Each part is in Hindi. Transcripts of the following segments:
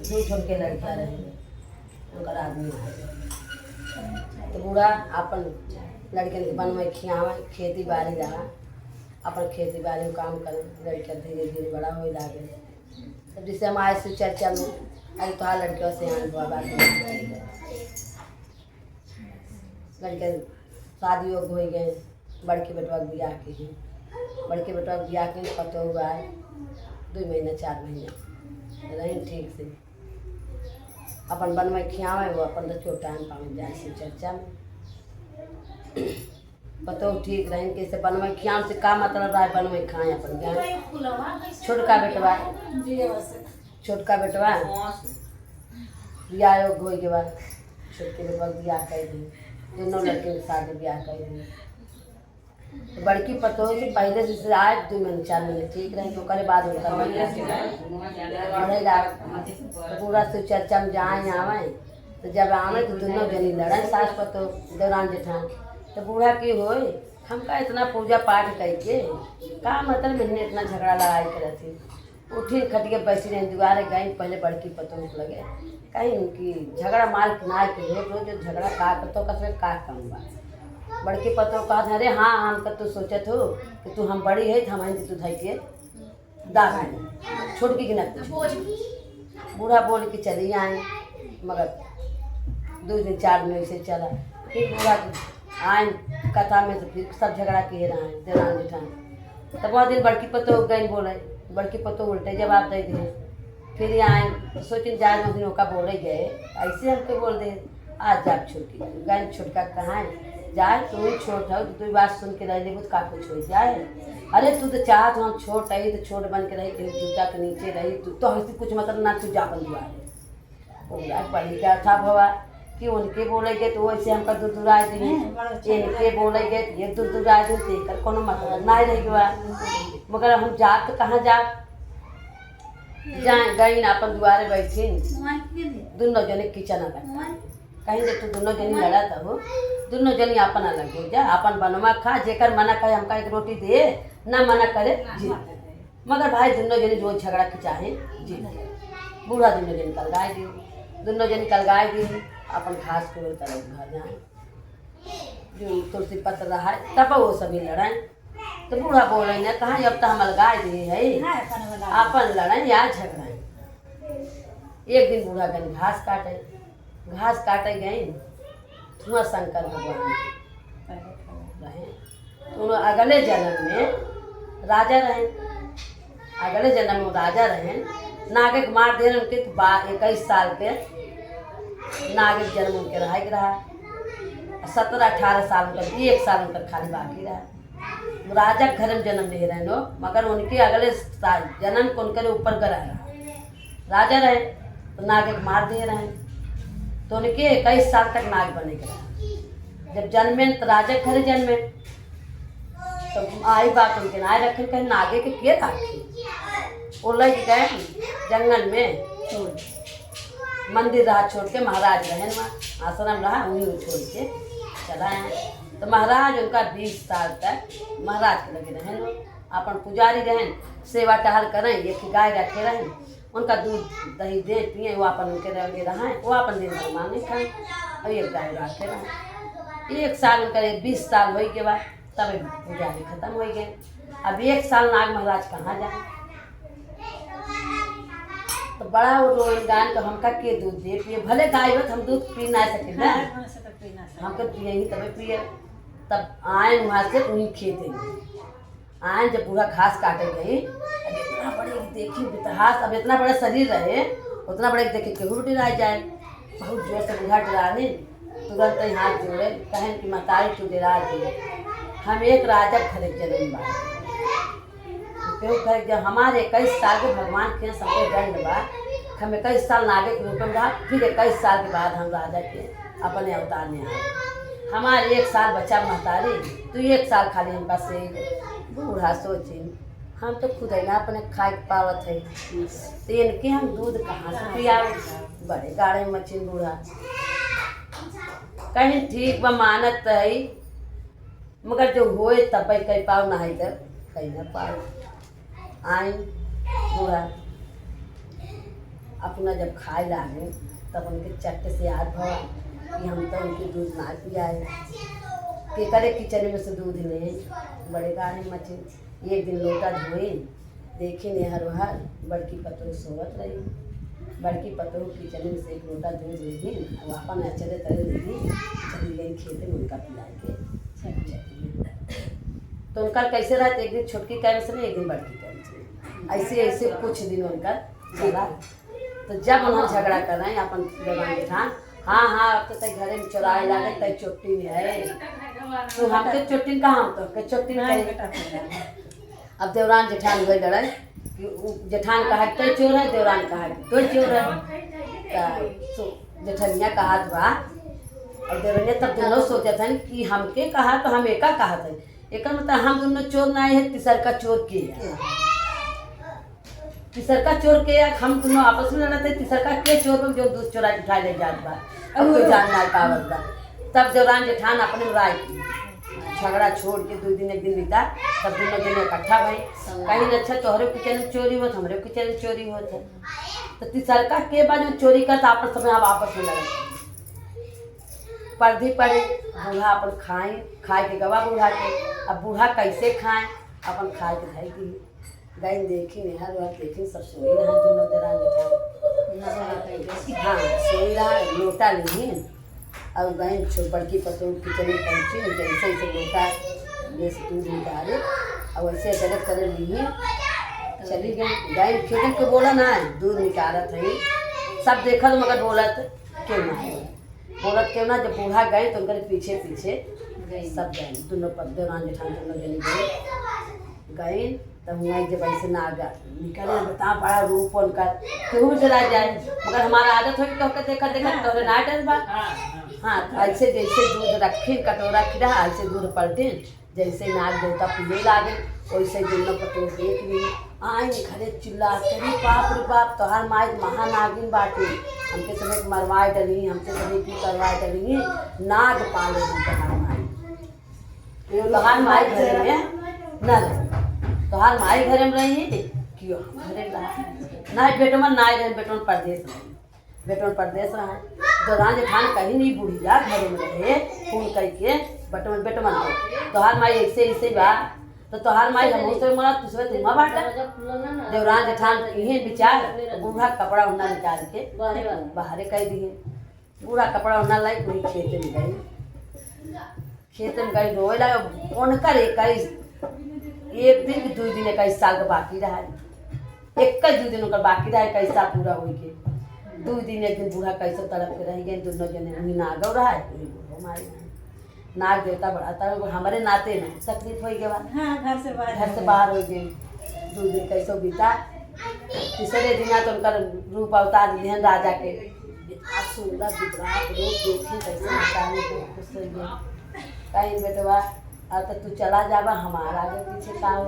दू छोड़ के लड़का रहे उनका आदमी तो बूढ़ा अपन लड़के के बन में खियावा खेती बाड़ी रहा अपन खेती बाड़ी में काम करे लड़का धीरे धीरे बड़ा हो लागे तब जिससे हम आए से चर्चा में अरे तो लड़के से आन बाबा लड़के शादी योग हो गए बड़के बेटवा बियाह के ही बड़के बेटवा बियाह के पतो हुआ है 2 महीने 4 महीने रही ठीक से अपन बन में खियावे वो अपन तो टाइम पावे जाए से चर्चा में पतो ठीक रहे कैसे बन में खियाव से का मतलब रहा है बन में खाए अपन जाए छोटका बेटवा बियाह योग हो के बाद छोटके बेटवा बियाह कर दी दोनों लड़के के साथ ब्याह कर दी तो बड़की पतो से पहले से आए 2 महीने 4 महीने ठीक रहे तो करे बाद उनका बढ़ेगा तो पूरा से चर्चा में जाए आवे तो जब आवे तो दोनों जनी लड़े सास पतो दौरान जेठान तो बूढ़ा की होए हमका इतना पूजा पाठ करके का मतलब मैंने इतना झगड़ा लड़ाई करे थी उठी खटिए बैसी रही दुआरे गई पहले बड़की पतो लगे कहीं उनकी झगड़ा मार ना के रोज झगड़ा का करतो कसवे का कम बा बड़की पतो कहा अरे हाँ हम तो सोचत हो कि तू हम बड़ी है हम तू धई के दास छोटकी की न बूढ़ा बोल के चली आए मगर 2 दिन 4 दिन से चला फिर बूढ़ा आए कथा में तो फिर सब झगड़ा किए रहे देवान जेठान तो बहुत दिन बड़की पतो गई बोले बड़की पतो उल्टे जवाब दे दिए फिर आए तो सोचिन जाए 2 दिन का बोले गए ऐसे हमको बोल दे आज जा छोटकी गई छोटका कहाँ है जाए तू ही छोट है तू बात सुन के रह लेबू तो का कुछ हो जाए अरे तू तो चाहत हम छोट रही तो छोट बन के रही कहीं जूता के नीचे रही तू तो हंसी कुछ मतलब ना तू जापन दुआ बड़ी क्या था भवा कि उनके बोलेगे तो वैसे हमका दुराए दी इनके बोलेगे ये दुराए दी देकर कोनो मतलब ना रही हुआ मगर हम जा तो कहाँ जा जाए गई ना अपन दुआरे बैठी दोनों जने किचन अलग कहीं जब तू दोनों जनी लड़ा था वो दोनों जनी अपन अलग हो जा अपन बनवा खा जेकर मना करे हमका एक रोटी दे ना मना करे जी मगर भाई दोनों जनी जो झगड़ा की चाहे जी बूढ़ा दोनों जनी कलगाए दी दोनों जनी कलगाए दी अपन घास को घर जाए जो तुलसी पत्र रहा तब वो सभी लड़ाए तो बूढ़ा बोले ना कहाँ अब तो हम अलगाए दिए है अपन लड़ाए या झगड़ाए एक दिन बूढ़ा गन घास काटे गए धुआं शंकर भगवान रहे तो अगले जन्म में राजा रहे अगले जन्म में राजा रहे नागे के मार दे उनके 21 साल पे नागे जन्म उनके रहा 17-18 साल उनका 1 साल उनका खाली बाकी रहा राजा के घर में जन्म ले रहे लोग मगर उनके अगले साल जन्म को उनके ऊपर कराया राजा रहे तो नागे के मार दे रहे तो उनके 21 साल तक नाग बने गए जब जन्मे तो राजा घर जन्मे तो आई बात उनके नाय रखे कहीं नागे के राखी वो लग गए जंगल में मंदिर रहा छोड़ के महाराज रहे वहाँ आश्रम रहा उन्हीं छोड़ के चला है तो महाराज उनका 20 साल तक महाराज के लगे रहें अपन पुजारी रहें सेवा टहल करें एक गाय रखे रहें उनका दूध दही दे पिए वो अपन उनके लगे रहें वो अपन दिन भर मांगे खाएं और एक गाय रखे रहें 1 साल उनका 20 साल हो के बाद तब पुजारी खत्म हो गए अब 1 साल नाग महाराज कहाँ जाए तो बड़ा वो रोगान तो हमका के दूध दे पिए भले गाय हो तो हम दूध पी ना सके ना हमको पिए ही तब पिए तब आए वहाँ से उन्हीं खेते आए जब पूरा घास काटे गई अब इतना बड़े देखी इतिहास अब इतना बड़ा शरीर रहे उतना बड़े देखे केहू डरा जाए बहुत जोर से बूढ़ा डराने तुरंत ही हाथ जोड़े कहें कि मतारी तू डरा दी हम एक राजा खरीद जन्म बा केहू खरीद जब हमारे 21 साल के भगवान के सबके दंड बा हम 21 साल नागे के रूप में रहा फिर 21 साल के बाद हम राजा के अपने अवतार में आए हमारे 1 साल बचा महतारी तो 1 साल खाली हम पास से बूढ़ा सोची हम तो खुद ही ना अपने खाए पावत है तो इनके हम दूध कहाँ से पिया बड़े गाढ़े मछली बूढ़ा कहीं ठीक बा मानत है मगर जो होए तब कहीं पाओ ना है तो कहीं ना पाओ आई बूढ़ा अपना जब खाए लागे तब उनके चट्टे से याद भवा कि हम तो उनके दूध ना पियाए के करे किचन में से दूध ले बड़े गाने मचे। एक दिन लोटा धोए देखी नेहर वहर बड़की पतोह सोवत रही। बड़की पतोह किचन में से एक लोटा दूध ले दी और अपन अचले तले ले दी चली गई खेते में उनका पिलाए के। तो उनका कैसे रहते एक दिन छोटकी कैम से एक दिन बड़की कैम से ऐसे ऐसे कुछ दिन उनका चला। तो जब उन्होंने झगड़ा कर रहे हैं अपन जवान जेठान हाँ हाँ अब तो तय घरे में चुराए लागे तय चोटी में है तो हमके चोटी कहाँ हम तो के चोटी में अब देवरान जेठान गए लड़े कि जेठान कहा तो चोर है देवरान कहा तो चोर है तो जेठनिया कहा बा और देवरानिया तब दोनों सोचा था कि हमके कहा तो हम एका कहा था एक मतलब हम दोनों चोर ना है तीसर का चोर के तीसर का चोर के हम दोनों आपस में लड़ा थे तीसर का के चोर जो दूध चोरा उठा ले जात बा अब कोई जानना पावत बा। तब देवरान जेठान अपने राय की झगड़ा छोड़ के 2 दिन एक दिन बीता तब दोनों जने इकट्ठा भई कहीं अच्छा तोहरे किचन में चोरी होत हमरे किचन में चोरी होत है तो तीसर का के बाद जो चोरी करता आपस में आप आपस में लड़े पर्दी पड़े बूढ़ा अपन खाए के गवा बूढ़ा के अब बूढ़ा कैसे खाए अपन खाए के खाई की गई देखी नेहर वह देखी सब सोई रहा दोनों देवरान जेठान हाँ सोई रहा लोटा ली और गए बड़की पतोह किचन में पहुँची जैसे ऐसे लोटा जैसे दूध निकाले और वैसे गलत कर ली चली गई गए खेतन के बोला ना दूध निकालत है सब देखल मगर बोलत क्यों ना क्यों ना जब बूढ़ा गए तो उनके पीछे पीछे सब गए दोनों देवरान जेठान दोनों जने गए तब हुआ जब ऐसे ना निकले बता बड़ा रूप उनका केहू डरा जाए मगर हमारा आदत हो कि देखा देखा तो ना डर बा हाँ ऐसे जैसे दूध रखी कटोरा खिरा ऐसे दूध पलटे जैसे नाग देवता पिए लागे वैसे दोनों पतोह देख ली आए घरे चिल्ला करी बाप रे बाप तोहार माई महानागिन बाटे हमके समय मरवाए डली हमसे समय की करवाए डली नाग पाले तोहार माई घरे में न तोहार माई घरे में रही क्यों घरे ना बेटमन ना बेटमन परदेश रहा देवरान जेठान कहीं नहीं बुढ़िया घरे में रहे फोन करके बेटमन तोहार माई ऐसे ऐसे बा तो तोहार माई हम से मरा तुझे तुमा बाटा देवरान जेठान यही विचार बूढ़ा कपड़ा उन्ना निकाल के बाहर कह दिए बूढ़ा कपड़ा उन्ना लाई कोई खेत में गई रोए लगे उनकर 21 दिन 2 दिन 21 साल का बाकी रहा 21 दिन उनका बाकी रहा 21 साल पूरा हो के 2 दिन एक दिन बूढ़ा कैसे तड़प के रह गए दोनों जने वही नागव रहा है हमारे नाग देवता बढ़ाता है हमारे नाते में तकलीफ हो गया हाँ घर से बाहर हो गए 2 दिन कैसे बीता तीसरे दिन तो उनका रूप अवतार दिए राजा के सुंदर विराट रूप देखे कैसे बताने को खुश हो गए कहीं बेटवा अब तो तू चला जाबा हमारा आगे पीछे का हो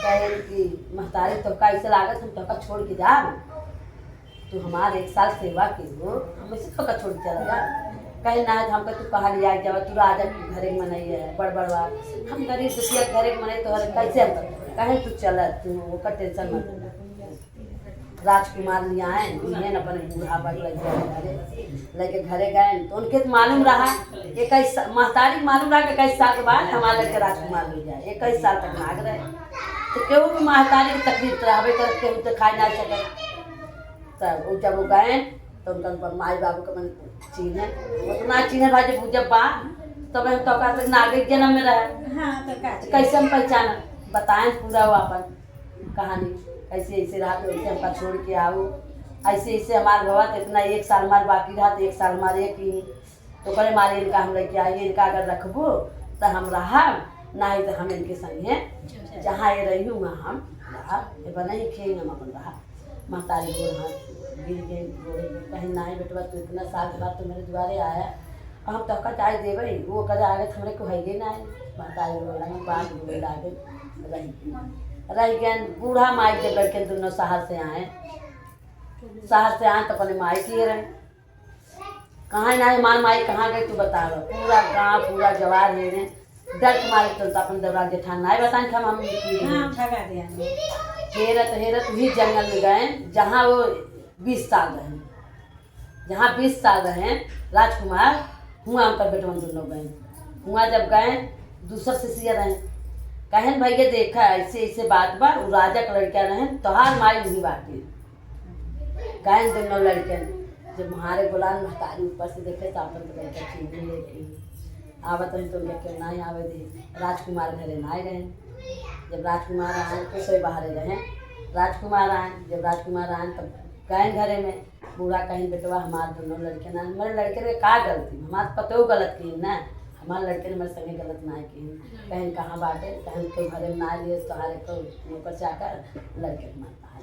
कहे कि महतारी तो कैसे लागत हम तो छोड़ के जा तू हमारे 1 साल सेवा की हो हम ऐसे तो छोड़ के चला जा कहीं ना हमको तू कहा लिया जावा तू राजा के घरे में नहीं है बड़बड़वा हम गरीब दुखिया घरे में नहीं तो कैसे हम कहीं तू चला तू ओकर टेंशन मत राजकुमार लिया आए न अपन बूढ़ा पर लेके घरे गए तो उनके तो मालूम रहा 21 महतारी मालूम रहा कि 21 साल के बाद हमारे लड़के राजकुमार मिल जाए 21 साल तक नाग रहे तो केहू भी महतारी की तकलीफ रहबे कर केहू तो खाए ना सके तब जब वो गए तो उनका माई बाबू का मन चीने उतना चीने भाई जब बा तब हम तो नागरिक जन्म में रहे कैसे हम पहचान बताएं पूरा वो अपन कहानी ऐसे ऐसे रहा तो ऐसे हमका छोड़ के आओ ऐसे ऐसे हमारे भवा तो इतना 1 साल हमारे बाकी रहा तो 1 साल हमारे एक ही तो करे मारे इनका हम लेके आइए इनका अगर रखबो तो हम रहा ना ही तो हम इनके संगे जहाँ ये रही हूँ वहाँ हम रहा बना ही खेल हम अपन रहा महतारी गोड़ हाथ गिर गए कहीं ना ही बेटवा तो इतना साल के बाद तो मेरे द्वारे आया और हम तब का चाय देवे वो कदा आगे हमरे को है ना महतारी गोड़ बात गोड़ लागे रह गए बूढ़ा माई के लड़के दोनों शहर से आए तो अपने माई किए रहे कहाँ ना हमारे माई कहाँ गए तू बता रहा पूरा गाँव पूरा जवार है डर के मारे तो अपन देवरान जेठान नहीं बताएं कि हम हेरत वही जंगल में गए जहाँ वो 20 साल रहे, जहाँ 20 साल रहे राजकुमार, हुआ उनका बेटवन दोनों गए। हुआ जब गए दूसर से सिया रहे, कहन भैया देखा ऐसे ऐसे बात बा, वो राजा का लड़का रहे, तोहार माई नहीं बाटी। कहन दोनों लड़के जब हमारे गुलाम महतारी ऊपर से देखे तो अपन तो लड़का चीनी लेके आवत रहे, तो लेके ना आवे दे। राजकुमार घरे ना रहे, जब राजकुमार आए तो सोई बाहर रहे। राजकुमार आए, जब राजकुमार आए तब कहन घरे में बूढ़ा कहीं बेटवा हमारे दोनों लड़के ना, हमारे लड़के ने का गलती, हमारे पतो गलत की ना, हमारे लड़के ने मेरे संगे गलत ना की। कहन कहाँ बाटे, कहन तो घरे में ना लिए तोहारे को नौकर चाकर लड़के के मारता है।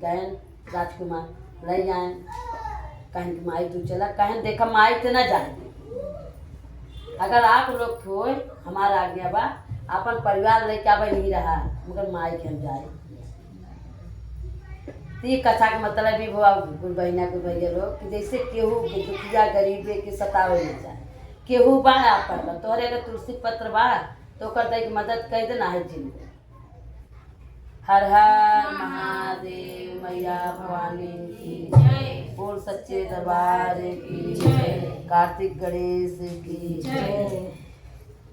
गए राजकुमार ले आए, कहन की माई तू चला, कहन देखा माई तो ना जाए, अगर आप लोग हो हमारा आज्ञा बा, अपन परिवार लेके आवे नहीं रहा, मगर माई के हम जाए। ये कथा का मतलब भी हुआ बहना को भैया लोग कि जैसे केहू के दुखिया गरीब के सतावे नहीं जाए, केहू बा आपन तोहरे अगर तुलसी पत्र बा तो कर दे मदद कर दे ना है जिंदगी। हर हर महादेव, मैया भवानी की जय, बोल सच्चे दरबार की जय, कार्तिक गणेश की जय।